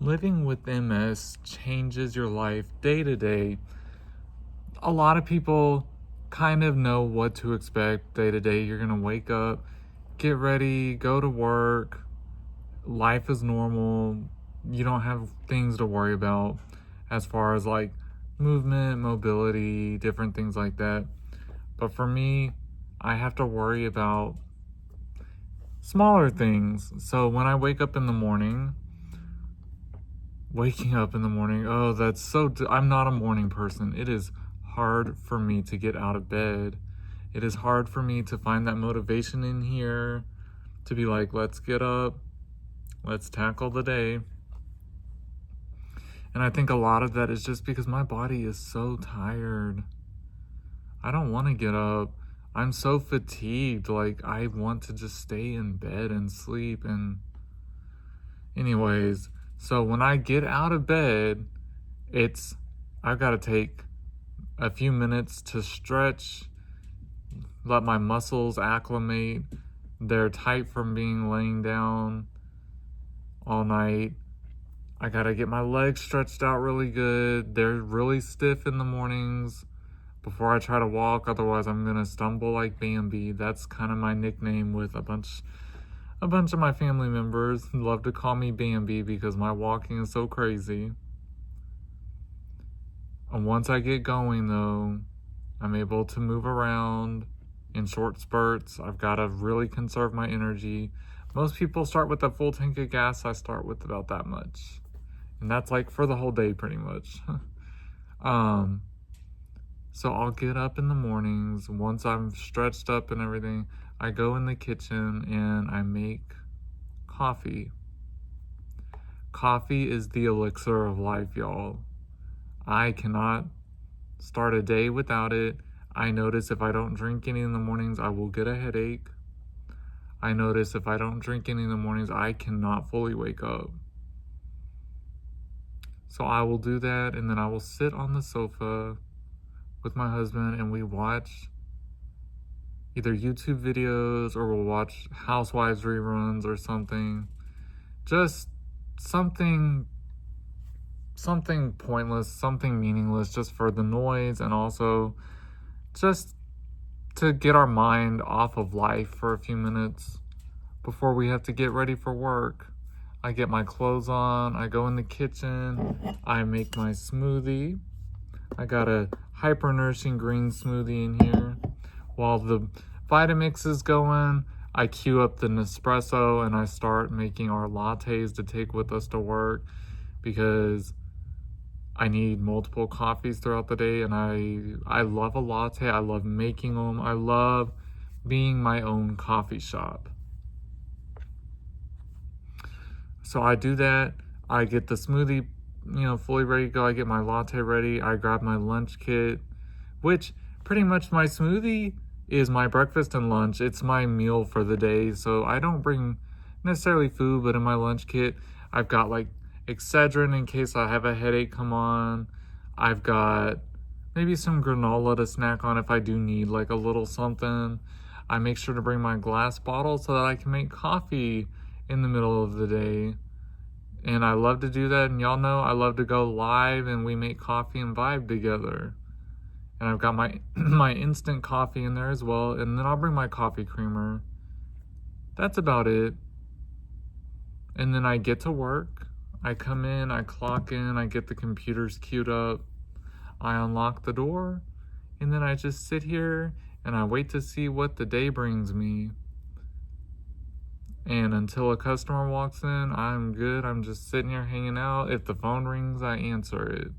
Living with MS changes your life day to day. A lot of people kind of know what to expect day to day. You're going to wake up, get ready, go to work. Life is normal. You don't have things to worry about as far as like movement, mobility, different things like that. But for me, I have to worry about smaller things. So when I waking up in the morning, oh, that's I'm not a morning person. It is hard for me to get out of bed. It is hard for me to find that motivation in here to be like, let's get up, let's tackle the day. And I think a lot of that is just because my body is so tired. I don't want to get up. I'm so fatigued. Like, I want to just stay in bed and sleep. And anyways, so when I get out of bed, I've got to take a few minutes to stretch, let my muscles acclimate. They're tight from being laying down all night. I got to get my legs stretched out really good. They're really stiff in the mornings before I try to walk. Otherwise, I'm going to stumble like Bambi. That's kind of my nickname with a bunch of my family members love to call me Bambi because my walking is so crazy. And once I get going, though, I'm able to move around in short spurts. I've got to really conserve my energy. Most people start with a full tank of gas. I start with about that much. And that's like for the whole day pretty much. So I'll get up in the mornings. Once I'm stretched up and everything, I go in the kitchen and I make coffee. Coffee is the elixir of life, y'all. I cannot start a day without it. I notice if I don't drink any in the mornings, I will get a headache. I notice if I don't drink any in the mornings, I cannot fully wake up. So I will do that, and then I will sit on the sofa with my husband and we watch either YouTube videos or we'll watch Housewives reruns or something. Just something pointless, something meaningless, just for the noise and also just to get our mind off of life for a few minutes before we have to get ready for work. I get my clothes on, I go in the kitchen, I make my smoothie. I got a hyper nourishing green smoothie in here. While the Vitamix is going, I queue up the Nespresso and I start making our lattes to take with us to work because I need multiple coffees throughout the day, and I love a latte. I love making them. I love being my own coffee shop. So I do that. I get the smoothie, fully ready to go. I get my latte ready. I grab my lunch kit, which pretty much my smoothie is my breakfast and lunch. It's my meal for the day. So I don't bring necessarily food, but in my lunch kit, I've got like Excedrin in case I have a headache come on. I've got maybe some granola to snack on if I do need like a little something. I make sure to bring my glass bottle so that I can make coffee in the middle of the day. And I love to do that, and y'all know I love to go live and we make coffee and vibe together. And I've got my my instant coffee in there as well, and then I'll bring my coffee creamer. That's about it. And then I get to work. I come in, I clock in, I get the computers queued up. I unlock the door, and then I just sit here and I wait to see what the day brings me. And until a customer walks in, I'm good. I'm just sitting here hanging out. If the phone rings, I answer it.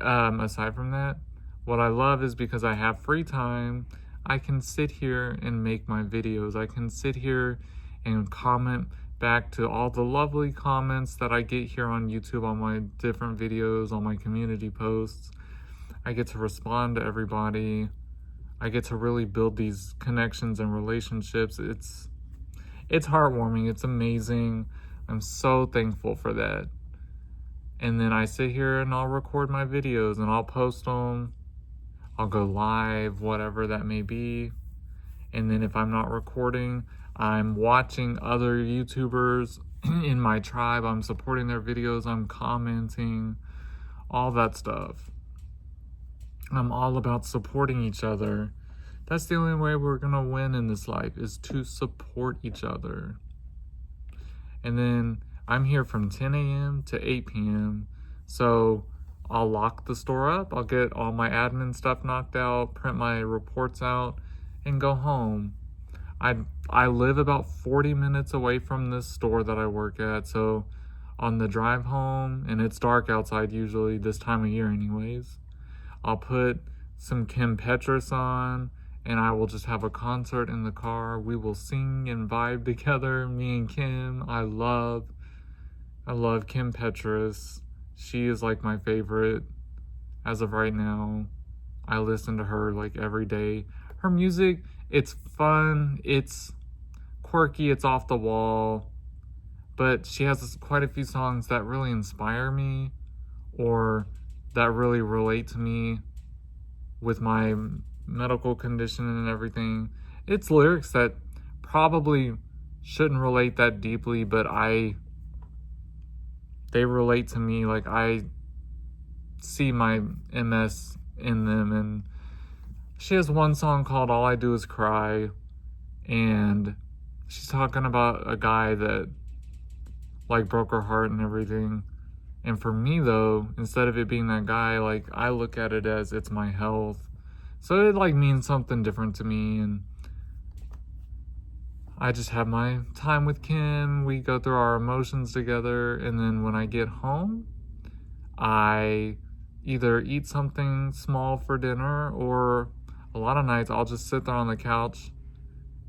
Aside from that, what I love is because I have free time, I can sit here and make my videos. I can sit here and comment back to all the lovely comments that I get here on YouTube on my different videos, on my community posts. I get to respond to everybody. I get to really build these connections and relationships. It's heartwarming. It's amazing. I'm so thankful for that. And then I sit here and I'll record my videos and I'll post them. I'll go live, whatever that may be. And then if I'm not recording, I'm watching other YouTubers in my tribe. I'm supporting their videos. I'm commenting, all that stuff. I'm all about supporting each other. That's the only way we're gonna win in this life, is to support each other. And then I'm here from 10 a.m. to 8 p.m. So I'll lock the store up. I'll get all my admin stuff knocked out, print my reports out, and go home. I live about 40 minutes away from this store that I work at. So on the drive home, and it's dark outside usually this time of year anyways, I'll put some Kim Petras on, and I will just have a concert in the car. We will sing and vibe together, me and Kim. I love Kim Petras. She is like my favorite as of right now. I listen to her like every day. Her music, it's fun, it's quirky, it's off the wall, but she has quite a few songs that really inspire me, or that really relate to me with my medical condition and everything. It's lyrics that probably shouldn't relate that deeply, but they relate to me. Like, I see my MS in them. And she has one song called All I Do Is Cry, and she's talking about a guy that like broke her heart and everything. And for me though, instead of it being that guy, like, I look at it as it's my health. So it like means something different to me, and I just have my time with Kim. We go through our emotions together, and then when I get home, I either eat something small for dinner, or a lot of nights I'll just sit there on the couch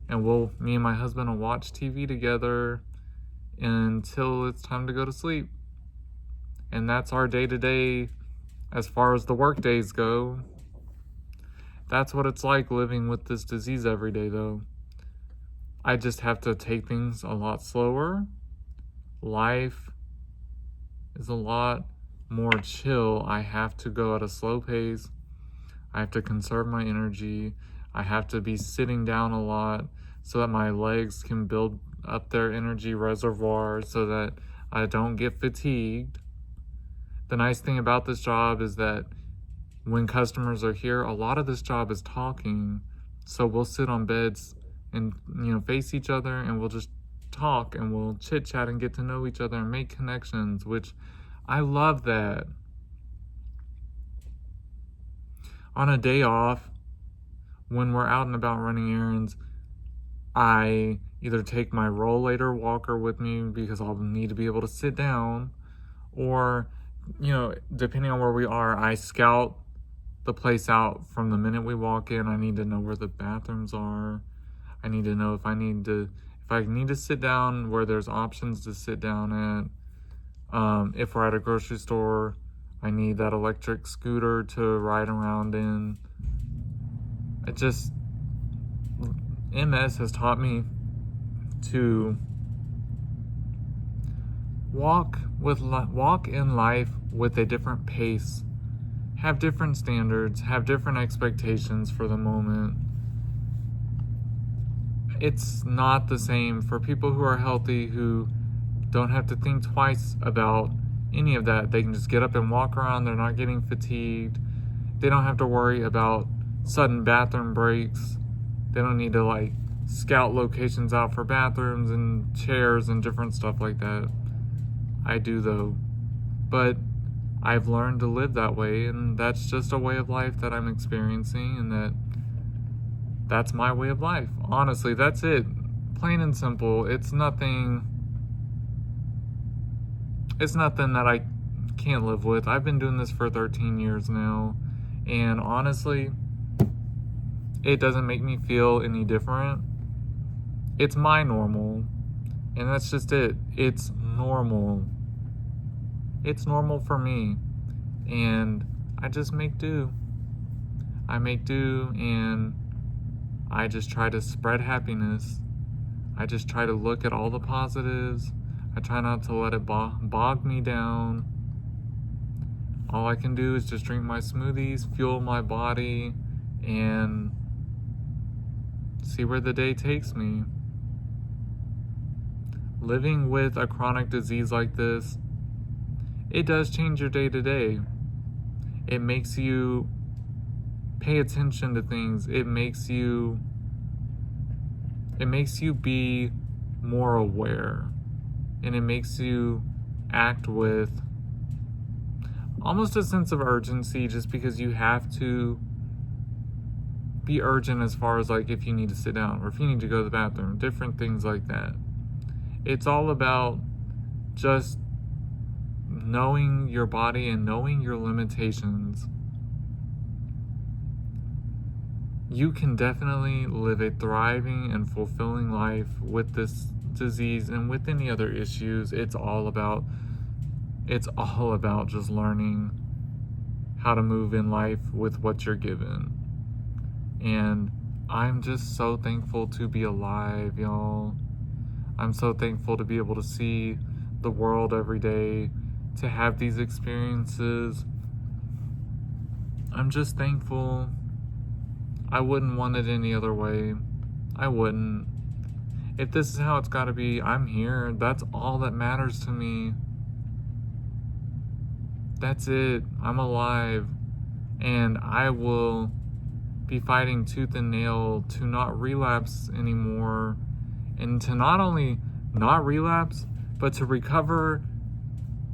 and me and my husband will watch TV together until it's time to go to sleep. And that's our day-to-day as far as the work days go. That's what it's like living with this disease every day though. I just have to take things a lot slower. Life is a lot more chill. I have to go at a slow pace. I have to conserve my energy. I have to be sitting down a lot so that my legs can build up their energy reservoir so that I don't get fatigued. The nice thing about this job is that when customers are here, a lot of this job is talking. So we'll sit on beds and, face each other, and we'll just talk and we'll chit chat and get to know each other and make connections, which I love that. On a day off, when we're out and about running errands, I either take my rollator walker with me because I'll need to be able to sit down, or, depending on where we are, I scout the place out from the minute we walk in. I need to know where the bathrooms are. I need to know if I need to sit down, where there's options to sit down at. If we're at a grocery store, I need that electric scooter to ride around in. MS has taught me to walk in life with a different pace, have different standards, have different expectations for the moment. It's not the same for people who are healthy, who don't have to think twice about any of that. They can just get up and walk around. They're not getting fatigued. They don't have to worry about sudden bathroom breaks. They don't need to scout locations out for bathrooms and chairs and different stuff like that. I do though. But I've learned to live that way, and that's just a way of life that I'm experiencing, and that's my way of life. Honestly, that's it. Plain and simple. It's nothing that I can't live with. I've been doing this for 13 years now, and honestly, it doesn't make me feel any different. It's my normal, and that's just it. It's normal. It's normal for me, and I just make do. I make do, and I just try to spread happiness. I just try to look at all the positives. I try not to let it bog me down. All I can do is just drink my smoothies, fuel my body, and see where the day takes me. living with a chronic disease like this, it does change your day to day. It makes you pay attention to things. It makes you be more aware, and it makes you act with almost a sense of urgency, just because you have to be urgent as far as like if you need to sit down or if you need to go to the bathroom, different things like that. It's all about just knowing your body and knowing your limitations. You can definitely live a thriving and fulfilling life with this disease and with any other issues. It's all about just learning how to move in life with what you're given. And I'm just so thankful to be alive, y'all. I'm so thankful to be able to see the world every day, to have these experiences. I'm just thankful. I wouldn't want it any other way. I wouldn't. If this is how it's got to be, I'm here. That's all that matters to me. That's it. I'm alive. And I will be fighting tooth and nail to not relapse anymore, and to not only not relapse, but to recover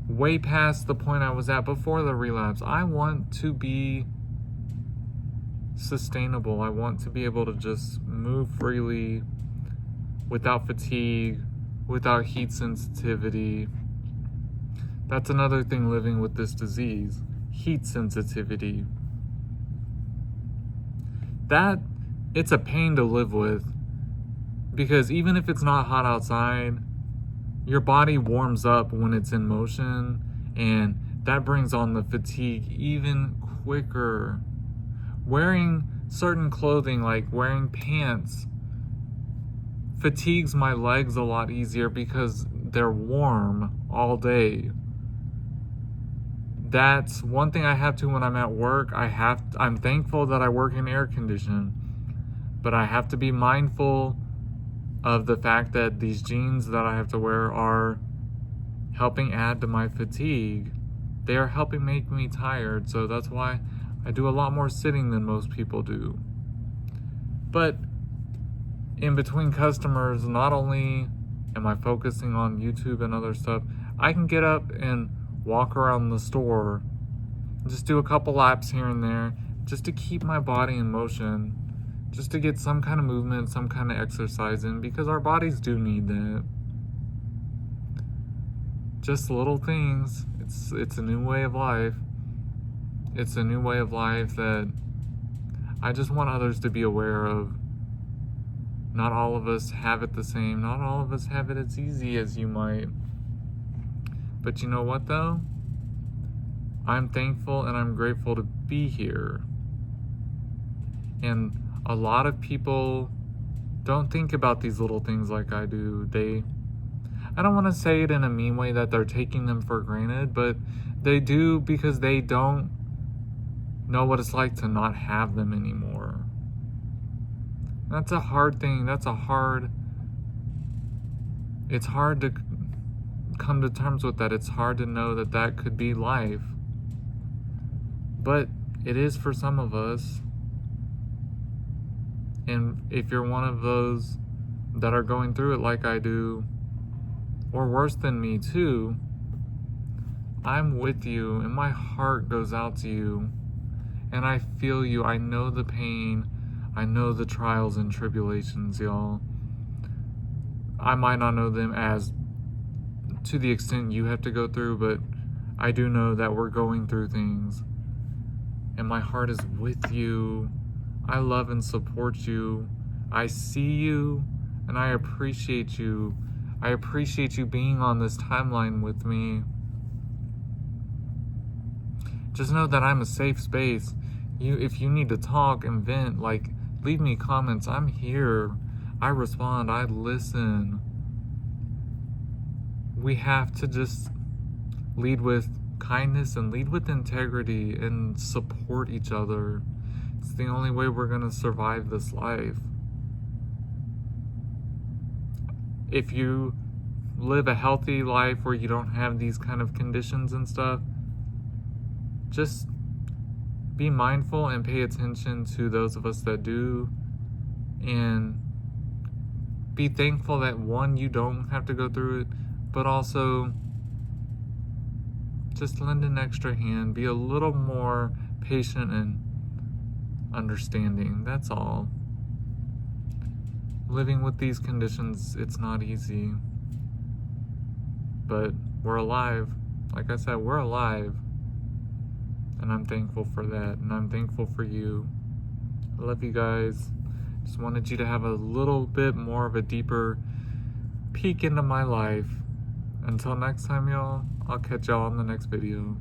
way past the point I was at before the relapse. I want to be sustainable. I want to be able to just move freely without fatigue, without heat sensitivity. That's another thing living with this disease, heat sensitivity. That, it's a pain to live with, because even if it's not hot outside, your body warms up when it's in motion, and that brings on the fatigue even quicker. Wearing certain clothing, like wearing pants, fatigues my legs a lot easier because they're warm all day. That's one thing I have to when I'm at work. I'm thankful that I work in air condition, but I have to be mindful of the fact that these jeans that I have to wear are helping add to my fatigue. They are helping make me tired, so that's why I do a lot more sitting than most people do. But in between customers, not only am I focusing on YouTube and other stuff, I can get up and walk around the store, just do a couple laps here and there, just to keep my body in motion, just to get some kind of movement, some kind of exercise in, because our bodies do need that. Just little things. It's a new way of life. It's a new way of life that I just want others to be aware of. Not all of us have it the same. Not all of us have it as easy as you might. But you know what, though? I'm thankful and I'm grateful to be here. And a lot of people don't think about these little things like I do. I don't want to say it in a mean way that they're taking them for granted, but they do, because they don't know what it's like to not have them anymore. That's a hard thing. It's hard to come to terms with that. It's hard to know that that could be life. But it is for some of us. And if you're one of those that are going through it like I do, or worse than me too, I'm with you, and my heart goes out to you, and I feel you. I know the pain. I know the trials and tribulations, y'all. I might not know them as to the extent you have to go through, but I do know that we're going through things, and my heart is with you. I love and support you. I see you, and I appreciate you. I appreciate you being on this timeline with me. Just know that I'm a safe space. If you need to talk and vent, leave me comments. I'm here. I respond. I listen. We have to just lead with kindness and lead with integrity and support each other. It's the only way we're going to survive this life. If you live a healthy life where you don't have these kind of conditions and stuff, just be mindful and pay attention to those of us that do, and be thankful that, one, you don't have to go through it, but also just lend an extra hand. Be a little more patient and understanding. That's all. Living with these conditions, it's not easy. But we're alive. Like I said, we're alive. And I'm thankful for that. And I'm thankful for you. I love you guys. Just wanted you to have a little bit more of a deeper peek into my life. Until next time, y'all, I'll catch y'all in the next video.